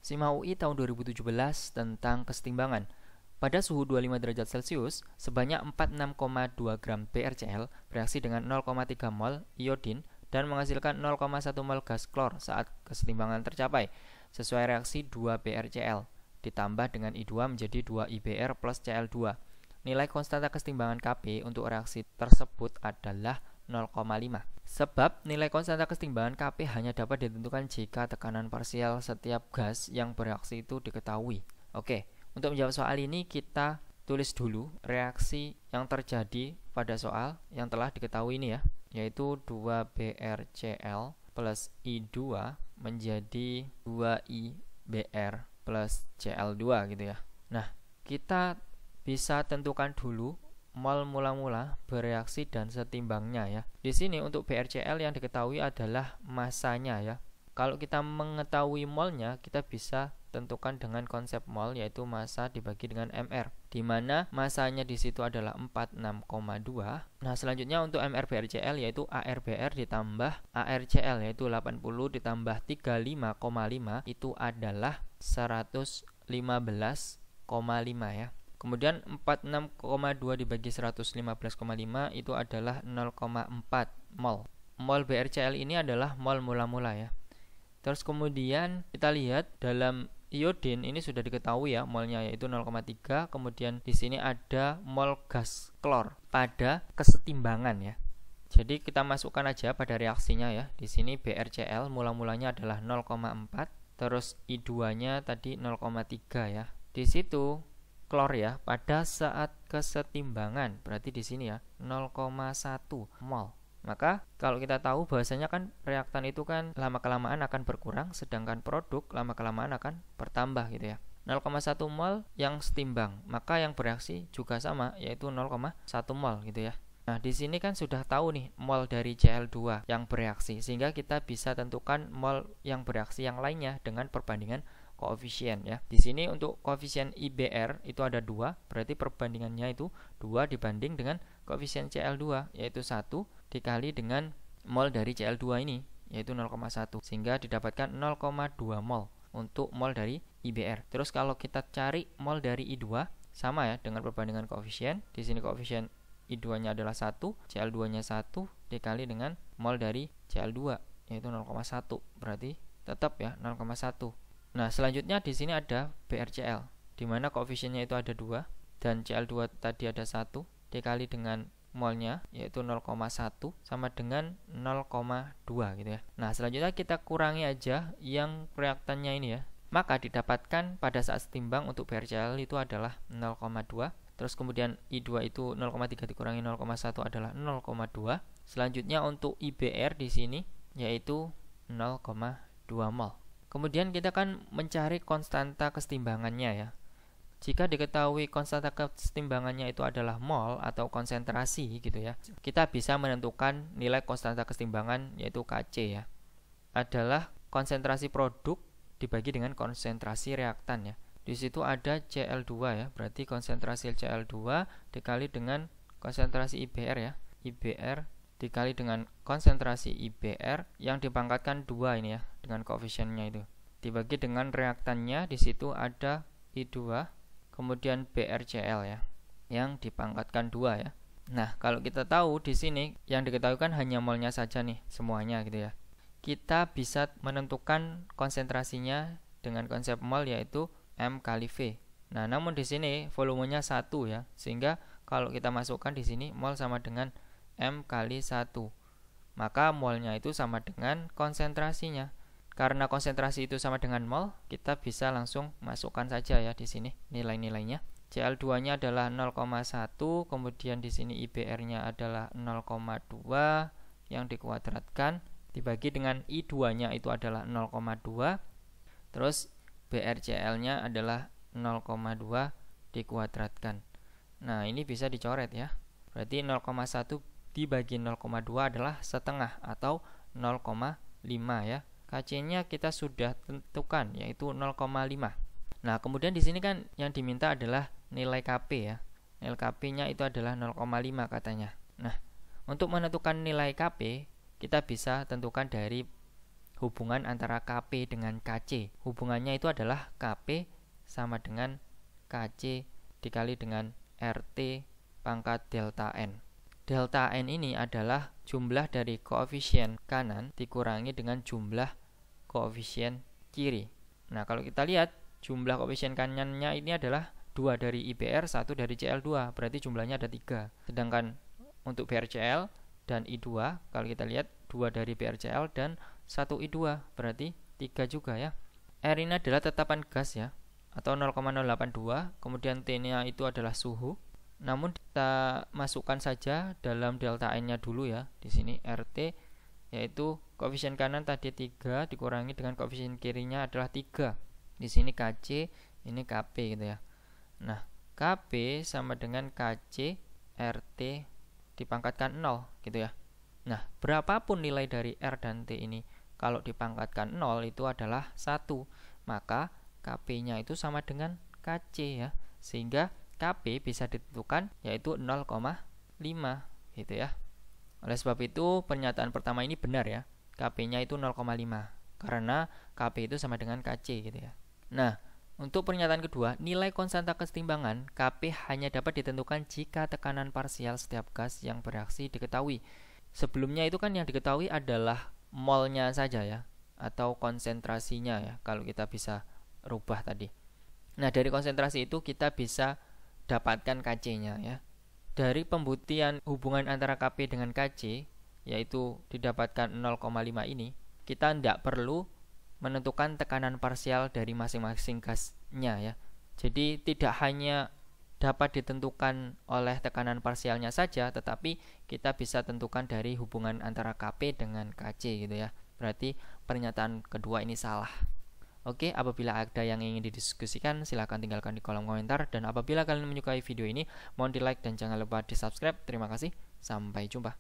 SIMA UI tahun 2017 tentang kesetimbangan. Pada suhu 25 derajat Celcius, sebanyak 46,2 gram BrCl bereaksi dengan 0,3 mol iodin dan menghasilkan 0,1 mol gas klor saat kesetimbangan tercapai, sesuai reaksi 2 BrCl ditambah dengan I2 menjadi 2 IBr plus Cl2. Nilai konstanta kesetimbangan Kp untuk reaksi tersebut adalah 0,5. Sebab nilai konstanta kesetimbangan Kp hanya dapat ditentukan jika tekanan parsial setiap gas yang bereaksi itu diketahui. Oke, untuk menjawab soal ini kita tulis dulu reaksi yang terjadi pada soal yang telah diketahui ini ya, yaitu 2 BrCl plus I2 menjadi 2 IBr plus Cl2 gitu ya. Nah, kita bisa tentukan dulu mol mula-mula bereaksi dan setimbangnya ya. Di sini untuk BrCl yang diketahui adalah masanya ya. Kalau kita mengetahui molnya, kita bisa tentukan dengan konsep mol, yaitu massa dibagi dengan Mr, di mana masanya di situ adalah 46,2. Nah, selanjutnya untuk Mr BrCl yaitu ArBr ditambah ArCl yaitu 80 ditambah 35,5 itu adalah 115,5 ya. Kemudian 46,2 dibagi 115,5 itu adalah 0,4 mol. Mol BrCl ini adalah mol mula-mula ya. Terus kemudian kita lihat dalam iodin ini sudah diketahui ya molnya yaitu 0,3. Kemudian di sini ada mol gas klor pada kesetimbangan ya. Jadi kita masukkan aja pada reaksinya ya. Di sini BrCl mula-mulanya adalah 0,4, terus I2-nya tadi 0,3 ya. Di situ klor ya pada saat kesetimbangan berarti di sini ya 0,1 mol. Maka kalau kita tahu bahwasanya kan reaktan itu kan lama-kelamaan akan berkurang, sedangkan produk lama-kelamaan akan bertambah gitu ya. 0,1 mol yang setimbang, maka yang bereaksi juga sama yaitu 0,1 mol gitu ya. Nah, di sini kan sudah tahu nih mol dari Cl2 yang bereaksi, sehingga kita bisa tentukan mol yang bereaksi yang lainnya dengan perbandingan koefisien ya. Di sini untuk koefisien IBr itu ada 2, berarti perbandingannya itu 2 dibanding dengan koefisien Cl2 yaitu 1 dikali dengan mol dari Cl2 ini yaitu 0,1, sehingga didapatkan 0,2 mol untuk mol dari IBr. Terus kalau kita cari mol dari I2 sama ya dengan perbandingan koefisien. Di sini koefisien I2-nya adalah 1, Cl2-nya 1 dikali dengan mol dari Cl2 yaitu 0,1, berarti tetap ya 0,1. Nah, selanjutnya di sini ada BrCl, di mana koefisiennya itu ada 2 dan Cl2 tadi ada 1 dikali dengan molnya yaitu 0,1 sama dengan 0,2 gitu ya. Nah, selanjutnya kita kurangi aja yang reaktannya ini ya. Maka didapatkan pada saat setimbang untuk BrCl itu adalah 0,2. Terus kemudian I2 itu 0,3 dikurangi 0,1 adalah 0,2. Selanjutnya untuk IBr di sini yaitu 0,2 mol. Kemudian kita kan mencari konstanta kesetimbangannya ya. Jika diketahui konstanta kesetimbangannya itu adalah mol atau konsentrasi gitu ya, kita bisa menentukan nilai konstanta kesetimbangan yaitu Kc ya. Adalah konsentrasi produk dibagi dengan konsentrasi reaktan ya. Di situ ada Cl2 ya, berarti konsentrasi Cl2 dikali dengan konsentrasi IBr ya. IBr dikali dengan konsentrasi IBr yang dipangkatkan 2 ini ya dengan koefisiennya itu. Dibagi dengan reaktannya, di situ ada I2 kemudian BrCl ya yang dipangkatkan 2 ya. Nah, kalau kita tahu di sini yang diketahui kan hanya molnya saja nih semuanya gitu ya. Kita bisa menentukan konsentrasinya dengan konsep mol yaitu M kali V. Nah, namun di sini volumenya 1 ya, sehingga kalau kita masukkan di sini mol sama dengan M kali 1. Maka molnya itu sama dengan konsentrasinya. Karena konsentrasi itu sama dengan mol, kita bisa langsung masukkan saja ya di sini nilai-nilainya. Cl2-nya adalah 0,1, kemudian di sini IBr-nya adalah 0,2 yang dikuadratkan dibagi dengan I2-nya itu adalah 0,2. Terus BrCl-nya adalah 0,2 dikuadratkan. Nah, ini bisa dicoret ya. Berarti 0,1 dibagi 0,2 adalah setengah atau 0,5 ya. Kc-nya kita sudah tentukan yaitu 0,5. Nah, kemudian di sini kan yang diminta adalah nilai Kp ya. Nilai Kp-nya itu adalah 0,5 katanya. Nah, untuk menentukan nilai Kp, kita bisa tentukan dari hubungan antara Kp dengan Kc. Hubungannya itu adalah Kp sama dengan Kc dikali dengan RT pangkat delta N. Delta N ini adalah jumlah dari koefisien kanan dikurangi dengan jumlah koefisien kiri. Nah, kalau kita lihat jumlah koefisien kanannya ini adalah 2 dari IBR, 1 dari CL2, berarti jumlahnya ada 3. Sedangkan untuk BRCL dan I2, kalau kita lihat 2 dari BRCL dan 1 I2, berarti 3 juga ya. R ini adalah tetapan gas ya, atau 0,082, kemudian T-nya itu adalah suhu. Namun kita masukkan saja dalam delta N-nya dulu ya. Di sini RT yaitu koefisien kanan tadi 3 dikurangi dengan koefisien kirinya adalah 3. Di sini Kc, ini Kp gitu ya. Nah, Kp sama dengan Kc RT dipangkatkan 0 gitu ya. Nah, berapapun nilai dari R dan T ini kalau dipangkatkan 0 itu adalah 1. Maka Kp-nya itu sama dengan Kc ya. Sehingga Kp bisa ditentukan yaitu 0,5 gitu ya. Oleh sebab itu pernyataan pertama ini benar ya. Kp-nya itu 0,5 karena Kp itu sama dengan Kc gitu ya. Nah, untuk pernyataan kedua, nilai konstanta kesetimbangan Kp hanya dapat ditentukan jika tekanan parsial setiap gas yang bereaksi diketahui. Sebelumnya itu kan yang diketahui adalah molnya saja ya, atau konsentrasinya ya, kalau kita bisa rubah tadi. Nah, dari konsentrasi itu kita bisa dapatkan Kc-nya ya. Dari pembuktian hubungan antara Kp dengan Kc, yaitu didapatkan 0,5 ini, kita tidak perlu menentukan tekanan parsial dari masing-masing gasnya ya. Jadi tidak hanya dapat ditentukan oleh tekanan parsialnya saja, tetapi kita bisa tentukan dari hubungan antara Kp dengan Kc gitu ya. Berarti pernyataan kedua ini salah. Oke, apabila ada yang ingin didiskusikan, silahkan tinggalkan di kolom komentar. Dan apabila kalian menyukai video ini, mohon di like dan jangan lupa di subscribe. Terima kasih, sampai jumpa.